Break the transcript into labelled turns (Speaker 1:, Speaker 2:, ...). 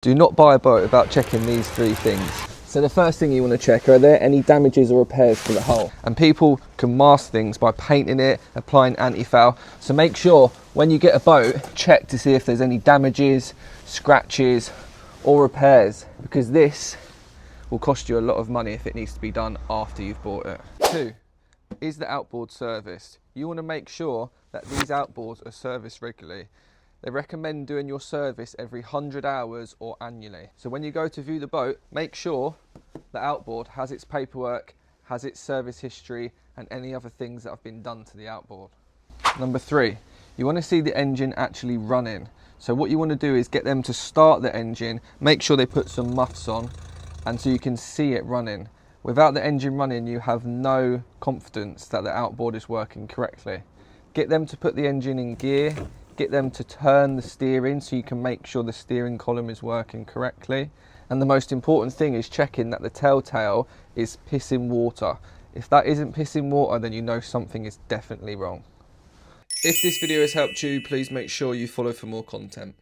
Speaker 1: Do not buy a boat without checking these three things. So the first thing you want to check, are there any damages or repairs to the hull? And people can mask things by painting it, applying anti-foul. So make sure when you get a boat, check to see if there's any damages, scratches or repairs, because this will cost you a lot of money if it needs to be done after you've bought it. 2, is the outboard serviced? You want to make sure that these outboards are serviced regularly. They recommend doing your service every 100 hours or annually. So when you go to view the boat, make sure the outboard has its paperwork, has its service history and any other things that have been done to the outboard. Number 3, you want to see the engine actually running. So what you want to do is get them to start the engine, make sure they put some muffs on, and so you can see it running. Without the engine running, you have no confidence that the outboard is working correctly. Get them to put the engine in gear, get them to turn the steering so you can make sure the steering column is working correctly. And the most important thing is checking that the telltale is pissing water. If that isn't pissing water, then you know something is definitely wrong. If this video has helped you, please make sure you follow for more content.